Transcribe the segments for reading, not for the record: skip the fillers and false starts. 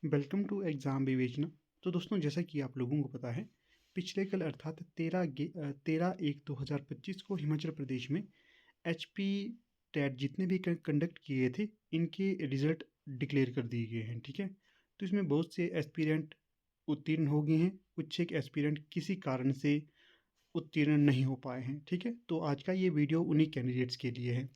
Welcome to exam विवेचना। तो दोस्तों, जैसा कि आप लोगों को पता है, पिछले कल अर्थात 13/1/2025 को हिमाचल प्रदेश में एचपी टेट जितने भी कंडक्ट किए थे, इनके रिजल्ट डिक्लेयर कर दिए गए हैं। ठीक है, तो इसमें बहुत से एस्पिरेंट उत्तीर्ण हो गए हैं, कुछ एक एस्पिरेंट किसी कारण से उत्तीर्ण नहीं हो पाए हैं। ठीक है, तो आज का ये वीडियो उन्हीं कैंडिडेट्स के लिए है,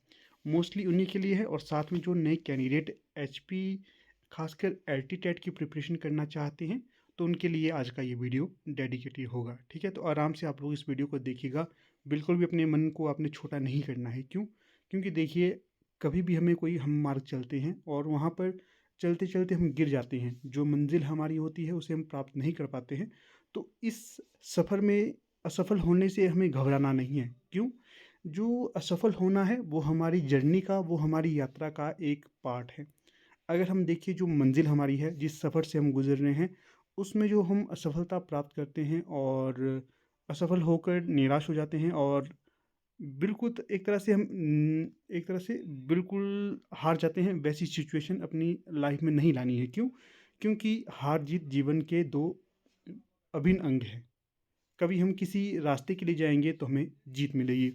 मोस्टली उन्हीं के लिए है, और साथ में जो नए कैंडिडेट एचपी खासकर एलटी टेट की प्रिपरेशन करना चाहते हैं, तो उनके लिए आज का ये वीडियो डेडिकेटेड होगा। ठीक है, तो आराम से आप लोग इस वीडियो को देखिएगा, बिल्कुल भी अपने मन को आपने छोटा नहीं करना है। क्यों? क्योंकि देखिए, कभी भी हमें कोई हम मार्ग चलते हैं और वहाँ पर चलते चलते हम गिर जाते हैं, जो मंजिल हमारी होती है उसे हम प्राप्त नहीं कर पाते हैं। तो इस सफ़र में असफल होने से हमें घबराना नहीं है। क्यों? जो असफल होना है वो हमारी जर्नी का, वो हमारी यात्रा का एक पार्ट है। अगर हम देखिए, जो मंजिल हमारी है, जिस सफ़र से हम गुजर रहे हैं, उसमें जो हम असफलता प्राप्त करते हैं और असफल होकर निराश हो जाते हैं, और बिल्कुल एक तरह से हम एक तरह से बिल्कुल हार जाते हैं, वैसी सिचुएशन अपनी लाइफ में नहीं लानी है। क्यों? क्योंकि हार जीत जीवन के दो अभिन्न अंग हैं। कभी हम किसी रास्ते के लिए जाएंगे तो हमें जीत मिलेगी,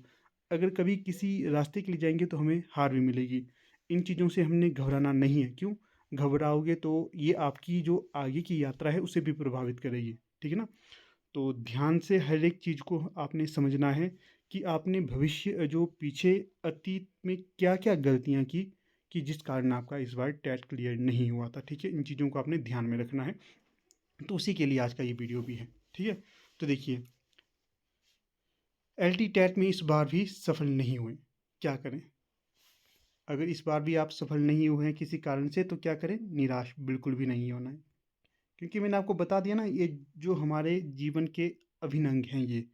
अगर कभी किसी रास्ते के लिए जाएंगे तो हमें हार भी मिलेगी। इन चीज़ों से हमने घबराना नहीं है। क्यों? घबराओगे तो ये आपकी जो आगे की यात्रा है उसे भी प्रभावित करेगी। ठीक है ना? तो ध्यान से हर एक चीज़ को आपने समझना है कि आपने भविष्य जो पीछे अतीत में क्या क्या गलतियाँ की, कि जिस कारण आपका इस बार टेस्ट क्लियर नहीं हुआ था। ठीक है, इन चीज़ों को आपने ध्यान में रखना है। तो उसी के लिए आज का ये वीडियो भी है। ठीक है, तो देखिए, एलटी टेट में इस बार भी सफल नहीं हुए, क्या करें? अगर इस बार भी आप सफल नहीं हुए हैं किसी कारण से, तो क्या करें? निराश बिल्कुल भी नहीं होना है। क्योंकि मैंने आपको बता दिया ना, ये जो हमारे जीवन के अभिन्न अंग हैं, ये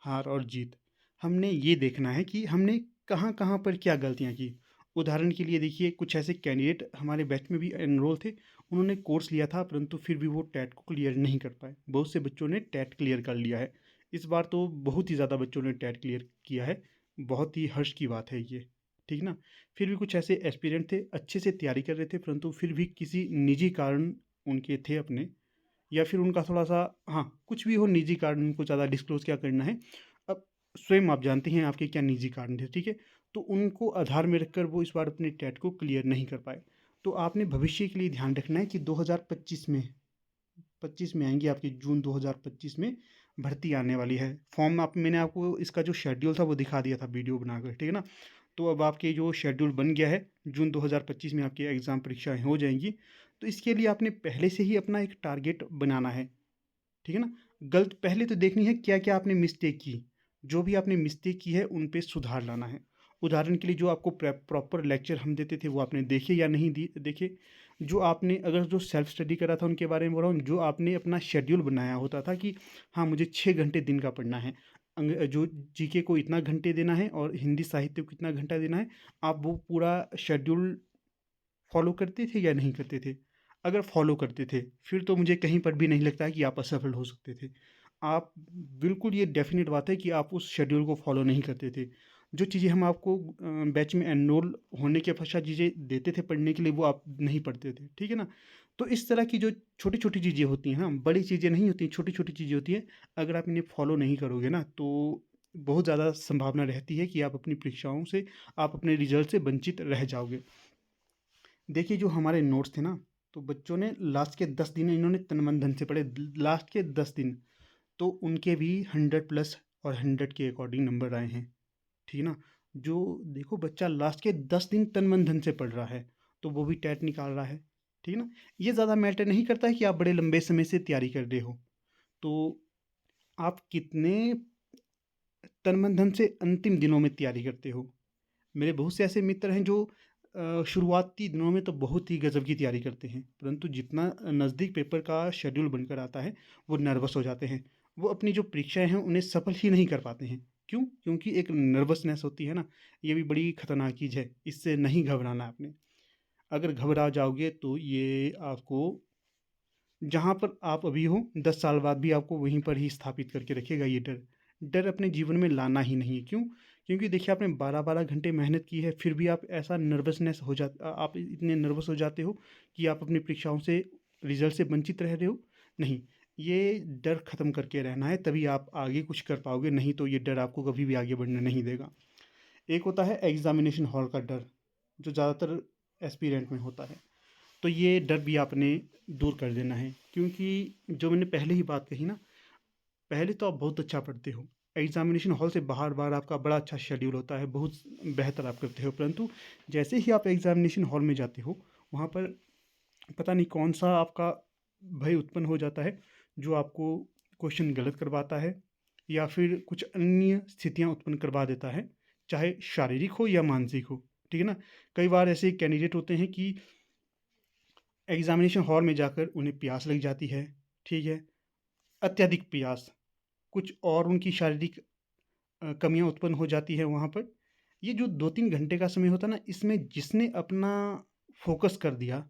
हार और जीत, हमने ये देखना है कि हमने कहाँ कहाँ पर क्या गलतियाँ की। उदाहरण के लिए देखिए, कुछ ऐसे कैंडिडेट हमारे बैच में भी एनरोल थे, उन्होंने कोर्स लिया था परंतु फिर भी वो टेट को क्लियर नहीं कर पाए। बहुत से बच्चों ने टेट क्लियर कर लिया है इस बार, तो बहुत ही ज़्यादा बच्चों ने टेट क्लियर किया है, बहुत ही हर्ष की बात है ये। ठीक ना? फिर भी कुछ ऐसे एस्पिरेंट थे, अच्छे से तैयारी कर रहे थे, परंतु फिर भी किसी निजी कारण उनके थे अपने, या फिर उनका थोड़ा-सा, हाँ, कुछ भी हो निजी कारण, उनको ज़्यादा डिस्क्लोज़ क्या करना है। अब स्वयं आप जानते हैं आपके क्या निजी कारण थे। ठीक है? तो उनको आधार में रखकर वो इस बार अपने टेट को क्लियर नहीं कर पाए। तो आपने भविष्य के लिए ध्यान रखना है कि 2025 में आएँगी आपकी, जून 2025 में भर्ती आने वाली है। फॉर्म आप मैंने आपको इसका जो शेड्यूल था वो दिखा दिया था वीडियो बनाकर, ठीक है ना? तो अब आपके जो शेड्यूल बन गया है, जून 2025 में आपकी एग्ज़ाम परीक्षाएँ हो जाएँगी। तो इसके लिए आपने पहले से ही अपना एक टारगेट बनाना है। ठीक है ना? गलत पहले तो देखनी है क्या-क्या आपने मिस्टेक की। जो भी आपने मिस्टेक की है उन पे सुधार लाना है। उदाहरण के लिए, जो आपको प्रॉपर लेक्चर हम देते थे वो आपने देखे या नहीं देखे? जो आपने अगर जो सेल्फ स्टडी करा था उनके बारे में बोल रहा हूँ, जो आपने अपना शेड्यूल बनाया होता था कि हाँ, मुझे 6 घंटे दिन का पढ़ना है। जो जीके को इतना घंटे देना है और हिंदी साहित्य को कितना घंटा देना है, आप वो पूरा शेड्यूल फ़ॉलो करते थे या नहीं करते थे? अगर फ़ॉलो करते थे, फिर तो मुझे कहीं पर भी नहीं लगता है कि आप असफल हो सकते थे। आप बिल्कुल, ये डेफ़िनेट बात है कि आप उस शेड्यूल को फ़ॉलो नहीं करते थे। जो चीज़ें हम आपको बैच में एनरोल होने के पश्चात चीज़ें देते थे पढ़ने के लिए, वो आप नहीं पढ़ते थे। ठीक है ना? तो इस तरह की जो छोटी-छोटी चीज़ें होती हैं ना, बड़ी चीज़ें नहीं होती, छोटी-छोटी चीज़ें होती हैं। अगर आप इन्हें फ़ॉलो नहीं करोगे ना, तो बहुत ज़्यादा संभावना रहती है कि आप अपनी परीक्षाओं से, आप अपने रिज़ल्ट से वंचित रह जाओगे। देखिए, जो हमारे नोट्स थे ना, तो बच्चों ने लास्ट के 10 दिन इन्होंने तन मन धन से पढ़े, लास्ट के 10 दिन, तो उनके भी 100 प्लस और 100 के अकॉर्डिंग नंबर आए हैं। ठीक है ना? जो देखो, बच्चा लास्ट के 10 दिन तन मन धन से पढ़ रहा है, तो वो भी टेट निकाल रहा है। ठीक है ना? ये ज़्यादा मैटर नहीं करता है कि आप बड़े लंबे समय से तैयारी कर रहे हो, तो आप कितने तन मन धन से अंतिम दिनों में तैयारी करते हो। मेरे बहुत से ऐसे मित्र हैं जो शुरुआती दिनों में तो बहुत ही गज़ब की तैयारी करते हैं, परंतु जितना नज़दीक पेपर का शेड्यूल बनकर आता है, वो नर्वस हो जाते हैं। वो अपनी जो परीक्षाएँ हैं, उन्हें सफल ही नहीं कर पाते हैं। क्यों? क्योंकि एक नर्वसनेस होती है ना, ये भी बड़ी खतरनाक चीज़ है, इससे नहीं घबराना है आपने। अगर घबरा जाओगे तो ये आपको, जहाँ पर आप अभी हो, 10 साल बाद भी आपको वहीं पर ही स्थापित करके रखेगा ये डर। डर अपने जीवन में लाना ही नहीं है। क्यों? क्योंकि देखिए, आपने 12-12 घंटे मेहनत की है, फिर भी आप ऐसा नर्वसनेस हो आप इतने नर्वस हो जाते हो कि आप अपनी परीक्षाओं से रिजल्ट से वंचित रह रहे हो, नहीं, ये डर ख़त्म करके रहना है, तभी आप आगे कुछ कर पाओगे, नहीं तो ये डर आपको कभी भी आगे बढ़ने नहीं देगा। एक होता है एग्जामिनेशन हॉल का डर, जो ज़्यादातर एस्पिरेंट में होता है, तो ये डर भी आपने दूर कर देना है, क्योंकि जो मैंने पहले ही बात कही ना, पहले तो आप बहुत अच्छा पढ़ते हो, एग्जामिनेशन हॉल से बाहर बाहर आपका बड़ा अच्छा शेड्यूल होता है, बहुत बेहतर आप करते हो, परंतु जैसे ही आप एग्जामिनेशन हॉल में जाते हो, वहाँ पर पता नहीं कौन सा आपका भय उत्पन्न हो जाता है, जो आपको क्वेश्चन गलत करवाता है, या फिर कुछ अन्य स्थितियाँ उत्पन्न करवा देता है, चाहे शारीरिक हो या मानसिक हो। ठीक है ना? कई बार ऐसे कैंडिडेट होते हैं कि एग्जामिनेशन हॉल में जाकर उन्हें प्यास लग जाती है, ठीक है, अत्यधिक प्यास, कुछ और उनकी शारीरिक कमियां उत्पन्न हो जाती है वहाँ पर। ये जो 2-3 घंटे का समय होता है ना, इसमें जिसने अपना फोकस कर दिया,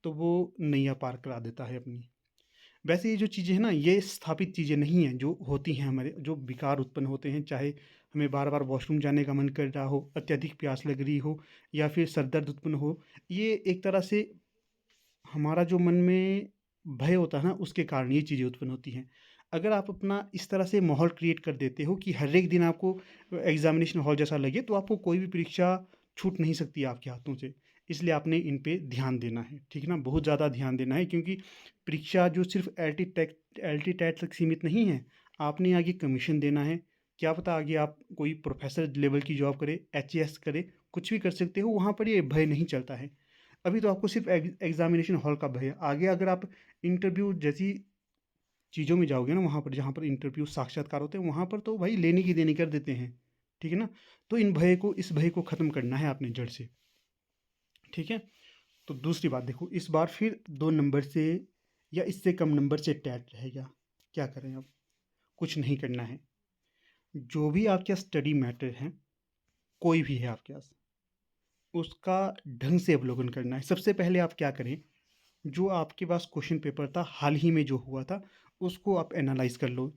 तो वो नैया पार करा देता है अपनी। वैसे ये जो चीज़ें हैं ना, ये स्थापित चीज़ें नहीं हैं जो होती हैं हमारे, जो विकार उत्पन्न होते हैं, चाहे हमें बार बार वॉशरूम जाने का मन कर रहा हो, अत्यधिक प्यास लग रही हो, या फिर सर दर्द उत्पन्न हो, ये एक तरह से हमारा जो मन में भय होता है ना, उसके कारण ये चीज़ें उत्पन्न होती हैं। अगर आप अपना इस तरह से माहौल क्रिएट कर देते हो कि हर एक दिन आपको एग्जामिनेशन हॉल जैसा लगे, तो आपको कोई भी परीक्षा छूट नहीं सकती आपके हाथों से। इसलिए आपने इन पे ध्यान देना है, ठीक है ना, बहुत ज़्यादा ध्यान देना है, क्योंकि परीक्षा जो सिर्फ एल टी टेट तक सीमित नहीं है, आपने आगे कमीशन देना है। क्या पता आगे आप कोई प्रोफेसर लेवल की जॉब करे, एच करे, कुछ भी कर सकते हो, वहाँ पर ये भय नहीं चलता है। अभी तो आपको सिर्फ एग्जामिनेशन हॉल का भय है। आगे अगर आप इंटरव्यू जैसी चीज़ों में जाओगे ना, वहाँ पर जहाँ पर इंटरव्यू साक्षात्कार होते हैं, वहाँ पर तो भाई लेने की देनी कर देते हैं, ठीक है ना। तो इस भय को ख़त्म करना है आपने जड़ से, ठीक है। तो दूसरी बात देखो, इस बार फिर 2 नंबर से या इससे कम नंबर से टैट रहेगा। क्या करें अब? कुछ नहीं करना है। जो भी आपके स्टडी मैटर है, कोई भी है आपके पास, उसका ढंग से अवलोकन करना है। सबसे पहले आप क्या करें, जो आपके पास क्वेश्चन पेपर था हाल ही में जो हुआ था, उसको आप एनालाइज कर लो,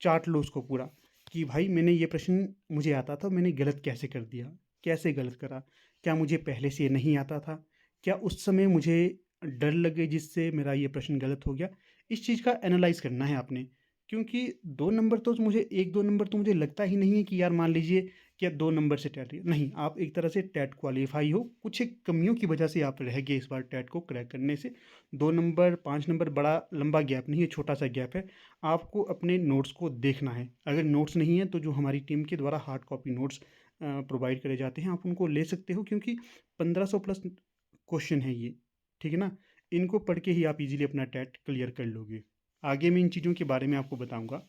चाट लो उसको पूरा, कि भाई मैंने ये प्रश्न मुझे आता था, मैंने गलत कैसे कर दिया, कैसे गलत करा, क्या मुझे पहले से ये नहीं आता था, क्या उस समय मुझे डर लगे जिससे मेरा ये प्रश्न गलत हो गया। इस चीज़ का एनालाइज करना है आपने, क्योंकि 2 नंबर तो मुझे 1-2 नंबर तो मुझे लगता ही नहीं है कि यार मान लीजिए कि 2 नंबर से टैट नहीं, आप एक तरह से टैट क्वालिफाई हो, कुछ एक कमियों की वजह से आप रह गए इस बार टैट को क्रैक करने से। 2 नंबर 5 नंबर बड़ा लंबा गैप नहीं है, छोटा सा गैप है। आपको अपने नोट्स को देखना है, अगर नोट्स नहीं है तो जो हमारी टीम के द्वारा हार्ड कॉपी नोट्स प्रोवाइड करे जाते हैं, आप उनको ले सकते हो, क्योंकि 1500 प्लस क्वेश्चन है ये, ठीक है ना। इनको पढ़ के ही आप इजीली अपना टैट क्लियर कर लोगे। आगे मैं इन चीज़ों के बारे में आपको बताऊंगा।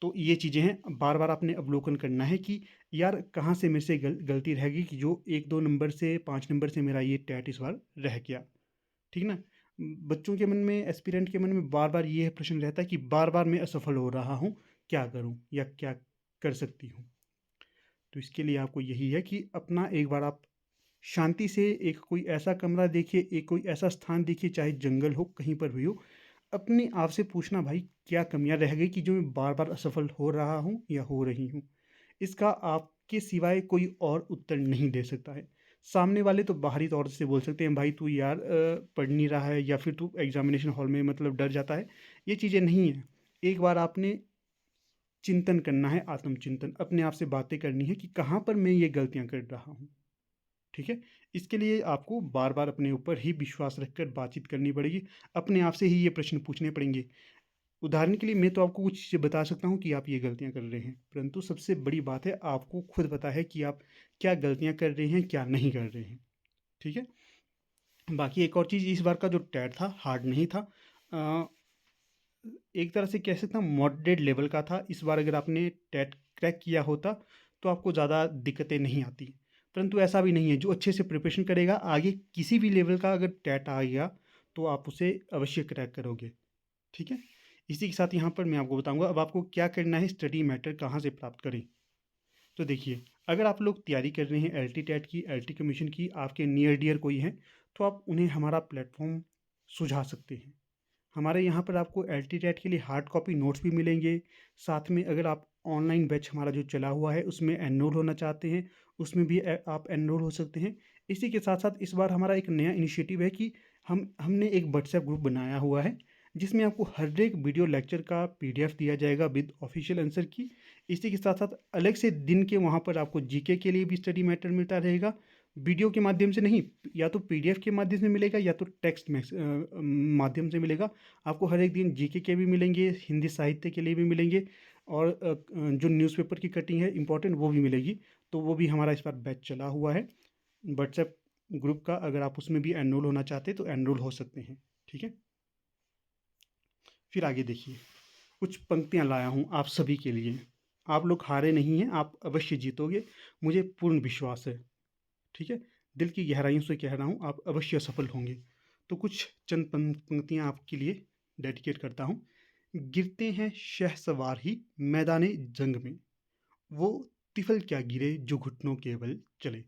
तो ये चीज़ें हैं, बार बार आपने अवलोकन करना है कि यार कहाँ से मेरे से गलती रह गई, कि जो 1-2 नंबर से 5 नंबर से मेरा ये टैट इस बार रह गया, ठीक ना। बच्चों के मन में, एस्पिरेंट के मन में बार बार ये प्रश्न रहता है कि बार बार मैं असफल हो रहा हूँ, क्या करूँ या क्या कर सकती हूँ। तो इसके लिए आपको यही है कि अपना एक बार आप शांति से एक कोई ऐसा कमरा देखिए, एक कोई ऐसा स्थान देखिए, चाहे जंगल हो, कहीं पर भी हो, अपने आप से पूछना भाई क्या कमियां रह गई कि जो मैं बार बार असफल हो रहा हूँ या हो रही हूँ। इसका आपके सिवाय कोई और उत्तर नहीं दे सकता है। सामने वाले तो बाहरी तौर से बोल सकते हैं भाई तू यार पढ़ नहीं रहा है, या फिर तू एग्जामिनेशन हॉल में मतलब डर जाता है। ये चीज़ें नहीं हैं। एक बार आपने चिंतन करना है, आत्मचिंतन, अपने आप से बातें करनी है कि कहाँ पर मैं ये गलतियाँ कर रहा हूँ, ठीक है। इसके लिए आपको बार बार अपने ऊपर ही विश्वास रखकर बातचीत करनी पड़ेगी, अपने आप से ही ये प्रश्न पूछने पड़ेंगे। उदाहरण के लिए मैं तो आपको कुछ चीज़ें बता सकता हूँ कि आप ये गलतियाँ कर रहे हैं, परंतु सबसे बड़ी बात है आपको खुद पता है कि आप क्या गलतियाँ कर रहे हैं, क्या नहीं कर रहे हैं, ठीक है। बाकी एक और चीज़, इस बार का जो टैट था हार्ड नहीं था, अ, एक तरह से कह सकता हूँ मॉडरेट लेवल का था। इस बार अगर आपने टैट क्रैक किया होता तो आपको ज़्यादा दिक्कतें नहीं आती, परंतु ऐसा भी नहीं है। जो अच्छे से प्रिपरेशन करेगा, आगे किसी भी लेवल का अगर टैट आ गया तो आप उसे अवश्य क्रैक करोगे, ठीक है। इसी के साथ यहाँ पर मैं आपको बताऊंगा अब आपको क्या करना है, स्टडी मैटर कहाँ से प्राप्त करें। तो देखिए, अगर आप लोग तैयारी कर रहे हैं एल टी टेट की, एल टी कमीशन की, आपके नियर डियर कोई हैं, तो आप उन्हें हमारा प्लेटफॉर्म सुझा सकते हैं। हमारे यहाँ पर आपको एल टी टेट के लिए हार्ड कॉपी नोट्स भी मिलेंगे। साथ में अगर आप ऑनलाइन बैच हमारा जो चला हुआ है उसमें एनरोल होना चाहते हैं, उसमें भी आप एनरोल हो सकते हैं। इसी के साथ साथ इस बार हमारा एक नया इनिशिएटिव है कि हमने एक व्हाट्सएप ग्रुप बनाया हुआ है, जिसमें आपको हर एक वीडियो लेक्चर का पीडीएफ दिया जाएगा विद ऑफिशियल आंसर की। इसी के साथ-साथ अलग से दिन के वहाँ पर आपको जीके के लिए भी स्टडी मैटर मिलता रहेगा। वीडियो के माध्यम से नहीं, या तो पीडीएफ के माध्यम से मिलेगा या तो टेक्स्ट माध्यम से मिलेगा। आपको हर एक दिन जीके के भी मिलेंगे, हिंदी साहित्य के लिए भी मिलेंगे, और जो न्यूज़पेपर की कटिंग है इम्पोर्टेंट, वो भी मिलेगी। तो वो भी हमारा इस बार बैच चला हुआ है व्हाट्सएप ग्रुप का। अगर आप उसमें भी एनरोल होना चाहते हैं तो एनरोल हो सकते हैं, ठीक है। फिर आगे देखिए, कुछ पंक्तियाँ लाया हूँ आप सभी के लिए। आप लोग हारे नहीं हैं, आप अवश्य जीतोगे, मुझे पूर्ण विश्वास है, ठीक है। दिल की गहराइयों से कह रहा हूँ, आप अवश्य सफल होंगे। तो कुछ चंद पंक्तियाँ आपके लिए डेडिकेट करता हूँ। गिरते हैं शहसवार ही मैदाने जंग में, वो तिफल क्या गिरे जो घुटनों के बल चले।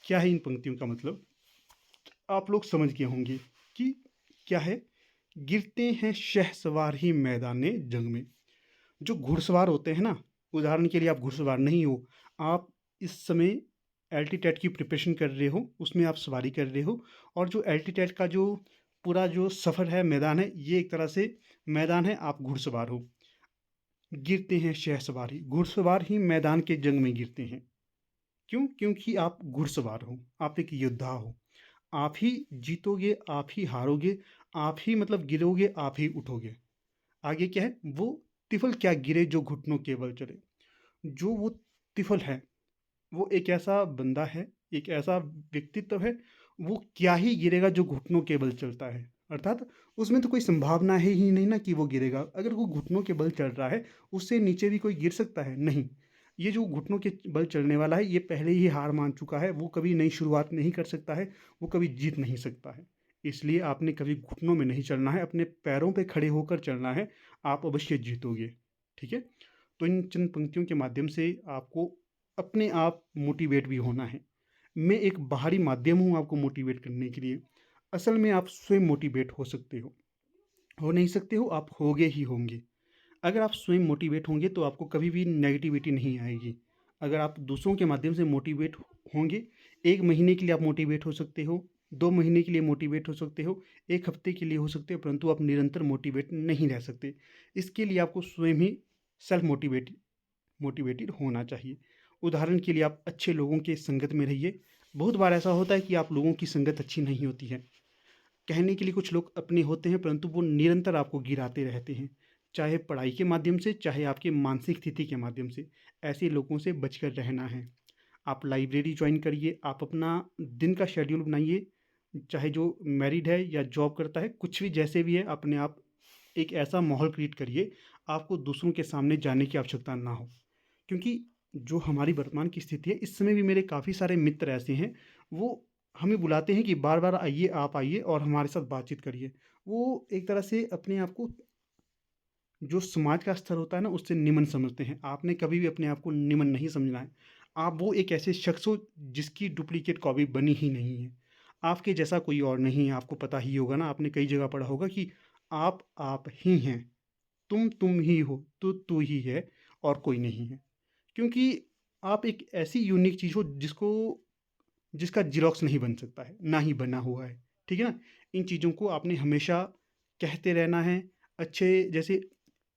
क्या है इन पंक्तियों का मतलब, आप लोग समझ गए होंगे कि क्या है। गिरते हैं शहसवार ही मैदाने जंग में। जो घुड़सवार होते हैं ना, उदाहरण के लिए आप घुड़सवार नहीं हो, आप इस समय एल्टीटेट की प्रिपरेशन कर रहे हो, उसमें आप सवारी कर रहे हो, और जो एल्टीटेट का जो पूरा जो सफ़र है, मैदान है, ये एक तरह से मैदान है, आप घुड़सवार हो। गिरते हैं शहसवार ही, घुड़सवार ही मैदान के जंग में गिरते हैं। क्यों? क्योंकि आप घुड़सवार हो, आप एक योद्धा हो। आप ही जीतोगे, आप ही हारोगे, आप ही मतलब गिरोगे, आप ही उठोगे। आगे क्या है, वो तिफल क्या गिरे जो घुटनों के बल चले। जो वो तिफल है, वो एक ऐसा बंदा है, एक ऐसा व्यक्तित्व है, वो क्या ही गिरेगा जो घुटनों के बल चलता है। अर्थात उसमें तो कोई संभावना है ही नहीं ना कि वो गिरेगा। अगर वो घुटनों के बल चल रहा है, उससे नीचे भी कोई गिर सकता है? नहीं। ये जो घुटनों के बल चलने वाला है, ये पहले ही हार मान चुका है, वो कभी नई शुरुआत नहीं कर सकता है, वो कभी जीत नहीं सकता है। इसलिए आपने कभी घुटनों में नहीं चलना है, अपने पैरों पे खड़े होकर चलना है, आप अवश्य जीतोगे, ठीक है। तो इन चंद पंक्तियों के माध्यम से आपको अपने आप मोटिवेट भी होना है। मैं एक बाहरी माध्यम हूँ आपको मोटिवेट करने के लिए। असल में आप स्वयं मोटिवेट हो सकते हो नहीं सकते हो, आप होगे ही होंगे। अगर आप स्वयं मोटिवेट होंगे तो आपको कभी भी नेगेटिविटी नहीं आएगी। अगर आप दूसरों के माध्यम से मोटिवेट होंगे, 1 महीने के लिए आप मोटिवेट हो सकते हो, 2 महीने के लिए मोटिवेट हो सकते हो, 1 हफ्ते के लिए हो सकते हो, परंतु आप निरंतर मोटिवेट नहीं रह सकते। इसके लिए आपको स्वयं ही सेल्फ मोटिवेटेड होना चाहिए। उदाहरण के लिए आप अच्छे लोगों के संगत में रहिए। बहुत बार ऐसा होता है कि आप लोगों की संगत अच्छी नहीं होती है। कहने के लिए कुछ लोग अपने होते हैं, परंतु वो निरंतर आपको गिराते रहते हैं, चाहे पढ़ाई के माध्यम से, चाहे आपकी मानसिक स्थिति के माध्यम से। ऐसे लोगों से बचकर रहना है। आप लाइब्रेरी ज्वाइन करिए, आप अपना दिन का शेड्यूल बनाइए, चाहे जो मैरिड है या जॉब करता है, कुछ भी जैसे भी है, अपने आप एक ऐसा माहौल क्रिएट करिए, आपको दूसरों के सामने जाने की आवश्यकता ना हो। क्योंकि जो हमारी वर्तमान की स्थिति है, इस समय भी मेरे काफ़ी सारे मित्र ऐसे हैं, वो हमें बुलाते हैं कि बार-बार आइए, आप आइए और हमारे साथ बातचीत करिए। वो एक तरह से अपने आप को, जो समाज का स्तर होता है ना, उससे निम्न समझते हैं। आपने कभी भी अपने आप को निम्न नहीं समझना है। आप वो एक ऐसे शख्स हो जिसकी डुप्लीकेट कॉपी बनी ही नहीं है। आपके जैसा कोई और नहीं है, आपको पता ही होगा ना, आपने कई जगह पढ़ा होगा कि आप ही हैं, तुम ही हो, तू ही है और कोई नहीं है। क्योंकि आप एक ऐसी यूनिक चीज़ हो जिसका ज़िरॉक्स नहीं बन सकता है, ना ही बना हुआ है, ठीक है ना? इन चीज़ों को आपने हमेशा कहते रहना है। अच्छे जैसे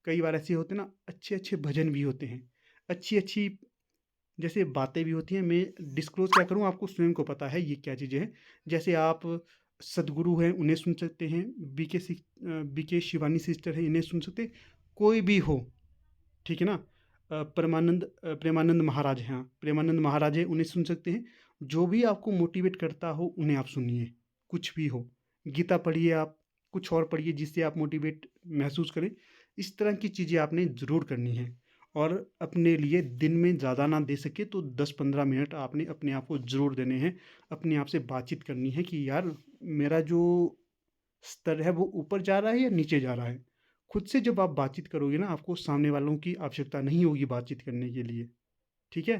कई बार ऐसे होते हैं ना, अच्छे-अच्छे भजन भी होते हैं, अच्छी-अच्छी जैसे बातें भी होती हैं। मैं डिस्क्लोज़ क्या करूँ, आपको स्वयं को पता है ये क्या चीज़ें हैं। जैसे आप सद्गुरु हैं, उन्हें सुन सकते हैं, बीके शिवानी सिस्टर हैं, इन्हें सुन सकते हैं, कोई भी हो, ठीक है ना? प्रेमानंद महाराज हैं, हाँ, प्रेमानंद महाराज हैं, उन्हें सुन सकते हैं। जो भी आपको मोटिवेट करता हो, उन्हें आप सुनिए, कुछ भी हो। गीता पढ़िए आप, कुछ और पढ़िए जिससे आप मोटिवेट महसूस करें। इस तरह की चीज़ें आपने ज़रूर करनी है, और अपने लिए दिन में ज़्यादा ना दे सके तो 10-15 मिनट आपने अपने आप को ज़रूर देने हैं। अपने आप से बातचीत करनी है कि यार, मेरा जो स्तर है वो ऊपर जा रहा है या नीचे जा रहा है। खुद से जब आप बातचीत करोगे ना, आपको सामने वालों की आवश्यकता नहीं होगी बातचीत करने के लिए, ठीक है।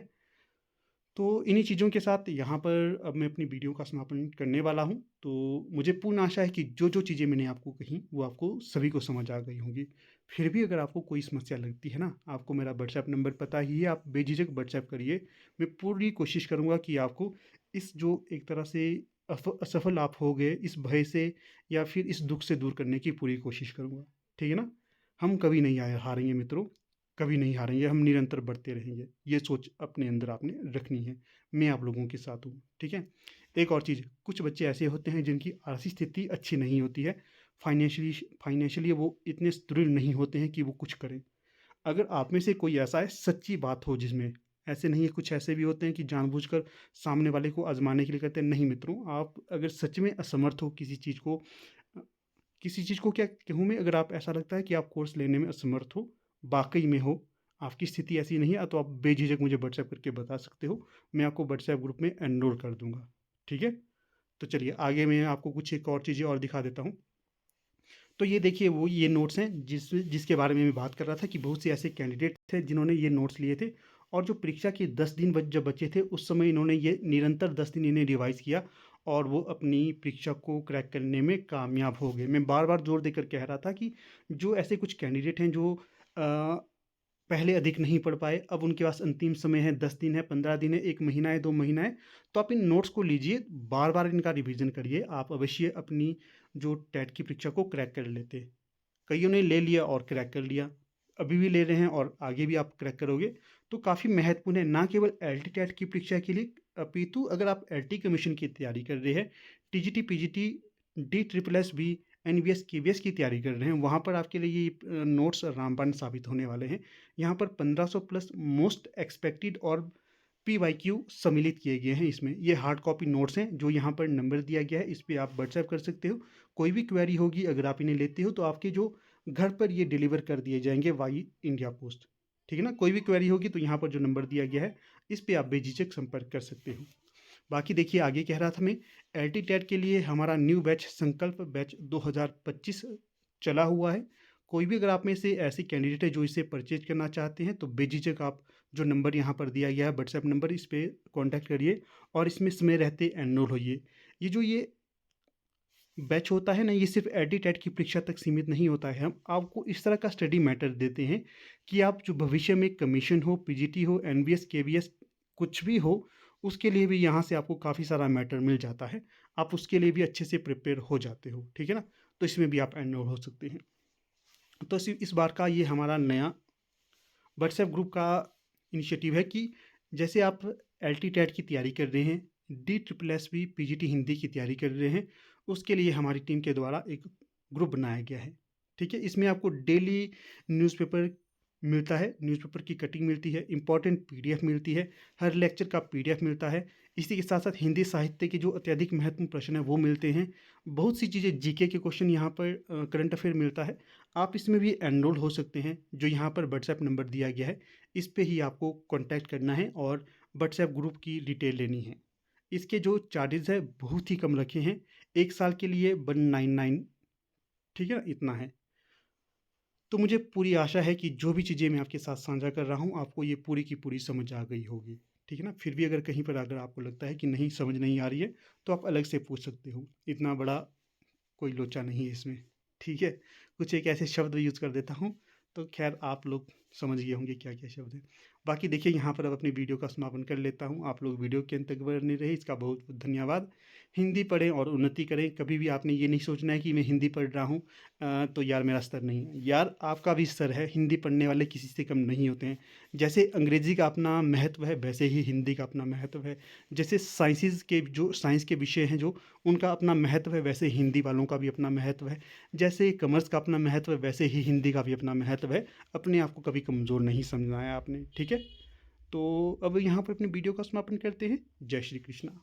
तो इन्हीं चीज़ों के साथ यहाँ पर अब मैं अपनी वीडियो का समापन करने वाला हूँ। तो मुझे पूर्ण आशा है कि जो जो चीज़ें मैंने आपको कही वो आपको सभी को समझ आ गई होंगी। फिर भी अगर आपको कोई समस्या लगती है ना, आपको मेरा व्हाट्सएप नंबर पता ही है, आप बेझिझक व्हाट्सएप करिए। मैं पूरी कोशिश करूँगा कि आपको इस जो एक तरह से असफल आप हो गए इस भय से या फिर इस दुख से दूर करने की पूरी कोशिश करूँगा। ठीक है ना? हम कभी नहीं हारेंगे मित्रों, कभी नहीं हारेंगे, हम निरंतर बढ़ते रहेंगे। ये सोच अपने अंदर आपने रखनी है। मैं आप लोगों के साथ हूँ, ठीक है? एक और चीज़, कुछ बच्चे ऐसे होते हैं जिनकी आर्थिक स्थिति अच्छी नहीं होती है, फाइनेंशियली फाइनेंशियली वो इतने सुदृढ़ नहीं होते हैं कि वो कुछ करें। अगर आप में से कोई ऐसा है, सच्ची बात हो जिसमें, ऐसे नहीं है, कुछ ऐसे भी होते हैं कि जानबूझकर सामने वाले को आजमाने के लिए करते हैं। नहीं मित्रों, आप अगर सच में असमर्थ हो किसी चीज़ को, किसी चीज़ को क्या कहूँ मैं, अगर आप ऐसा लगता है कि आप कोर्स लेने में असमर्थ हो, वाकई में हो, आपकी स्थिति ऐसी नहीं है, तो आप बेझिझक मुझे व्हाट्सएप करके बता सकते हो। मैं आपको व्हाट्सएप ग्रुप में एनरोल कर दूंगा। ठीक है? तो चलिए आगे मैं आपको कुछ एक और चीज़ें और दिखा देता हूँ। तो ये देखिए, वो ये नोट्स हैं जिसके बारे में मैं बात कर रहा था कि बहुत से ऐसे कैंडिडेट थे जिन्होंने ये नोट्स लिए थे, और जो परीक्षा के 10 दिन जब बचे थे उस समय इन्होंने ये निरंतर 10 दिन इन्हें रिवाइज़ किया, और वो अपनी परीक्षा को क्रैक करने में कामयाब हो गए। मैं बार बार जोर देकर कह रहा था कि जो ऐसे कुछ कैंडिडेट हैं जो पहले अधिक नहीं पढ़ पाए, अब उनके पास अंतिम समय है, 10 दिन है, 15 दिन है, 1 महीना है, 2 महीना है, तो आप इन नोट्स को लीजिए, बार बार इनका रिवीजन करिए, आप अवश्य अपनी जो टेट की परीक्षा को क्रैक कर लेते। कईयों ने ले लिया और क्रैक कर लिया, अभी भी ले रहे हैं और आगे भी आप क्रैक करोगे, तो काफ़ी महत्वपूर्ण है, ना केवल एल टी टेट की परीक्षा के लिए, अपितु अगर आप एल टी कमीशन की तैयारी कर रहे हैं, T G T, P G T, D triple S B, N V S, K V S की तैयारी कर रहे हैं, वहाँ पर आपके लिए ये नोट्स रामबाण साबित होने वाले हैं। यहाँ पर 1500 प्लस मोस्ट एक्सपेक्टेड और पी वाई क्यू सम्मिलित किए गए हैं इसमें। ये हार्ड कॉपी नोट्स हैं जो यहाँ पर नंबर दिया गया है, इस पर आप व्हाट्सएप कर सकते हो। कोई भी क्वेरी होगी अगर आप इन्हें लेते हो तो आपके जो घर पर ये डिलीवर कर दिए जाएंगे वाई इंडिया पोस्ट। ठीक है ना? कोई भी क्वेरी होगी तो यहाँ पर जो नंबर दिया गया है इस पर आप बेझिझक संपर्क कर सकते हो। बाकी देखिए, आगे कह रहा था मैं, एल टी टेट के लिए हमारा न्यू बैच संकल्प बैच 2025 चला हुआ है। कोई भी अगर आप में से ऐसे कैंडिडेट है जो इसे परचेज करना चाहते हैं तो बेझिझक आप जो नंबर यहाँ पर दिया गया है व्हाट्सएप नंबर, इस पर कॉन्टैक्ट करिए और इसमें समय रहते एनरोल होइए। ये बैच होता है ना, ये सिर्फ एल टी टेट की परीक्षा तक सीमित नहीं होता है। हम आपको इस तरह का स्टडी मैटर देते हैं कि आप जो भविष्य में कमीशन हो, पीजीटी हो, एनबीएस, केवीएस, कुछ भी हो, उसके लिए भी यहाँ से आपको काफ़ी सारा मैटर मिल जाता है। आप उसके लिए भी अच्छे से प्रिपेयर हो जाते हो। ठीक है ना? तो इसमें भी आप एनरोल हो सकते हैं। तो इस बार का ये हमारा नया व्हाट्सएप ग्रुप का इनिशिएटिव है कि जैसे आप एल टी टेट की तैयारी कर रहे हैं, D triple S B, P G T Hindi की तैयारी कर रहे हैं, उसके लिए हमारी टीम के द्वारा एक ग्रुप बनाया गया है। ठीक है? इसमें आपको डेली न्यूज़पेपर मिलता है, न्यूज़पेपर की कटिंग मिलती है, इंपॉर्टेंट पीडीएफ मिलती है, हर लेक्चर का पीडीएफ मिलता है। इसी के साथ साथ हिंदी साहित्य के जो अत्यधिक महत्वपूर्ण प्रश्न है वो मिलते हैं। बहुत सी चीज़ें, जीके के क्वेश्चन यहाँ पर, करंट अफेयर मिलता है। आप इसमें भी एनरोल हो सकते हैं, जो यहाँ पर व्हाट्सएप नंबर दिया गया है इस पे ही आपको कांटेक्ट करना है और व्हाट्सएप ग्रुप की डिटेल लेनी है। इसके जो चार्जेस है बहुत ही कम रखे हैं, 1 साल के लिए 199। ठीक है ना? इतना है। तो मुझे पूरी आशा है कि जो भी चीज़ें मैं आपके साथ साझा कर रहा हूँ आपको ये पूरी की पूरी समझ आ गई होगी। ठीक है ना? फिर भी अगर कहीं पर अगर आपको लगता है कि नहीं समझ नहीं आ रही है तो आप अलग से पूछ सकते हो, इतना बड़ा कोई लोचा नहीं है इसमें। ठीक है? कुछ एक ऐसे शब्द यूज़ कर देता हूँ, तो खैर आप लोग समझ गए होंगे क्या क्या शब्द है। बाकी देखिए, यहाँ पर अब अपनी वीडियो का समापन कर लेता हूँ। आप लोग वीडियो के अंत तक बने रहे, इसका बहुत बहुत धन्यवाद। हिंदी पढ़ें और उन्नति करें। कभी भी आपने ये नहीं सोचना है कि मैं हिंदी पढ़ रहा हूँ तो यार मेरा स्तर नहीं है। यार आपका भी स्तर है, हिंदी पढ़ने वाले किसी से कम नहीं होते हैं। जैसे अंग्रेज़ी का अपना महत्व है वैसे ही हिंदी का अपना महत्व है। जैसे साइंस के विषय हैं जो, उनका अपना महत्व है, वैसे हिंदी वालों का भी अपना महत्व है। जैसे कॉमर्स का अपना महत्व है वैसे ही हिंदी का भी अपना महत्व है। अपने आप को कभी कमज़ोर नहीं समझना है आपने। ठीक है? तो अब यहाँ पर अपनी वीडियो का समापन करते हैं। जय श्री कृष्णा।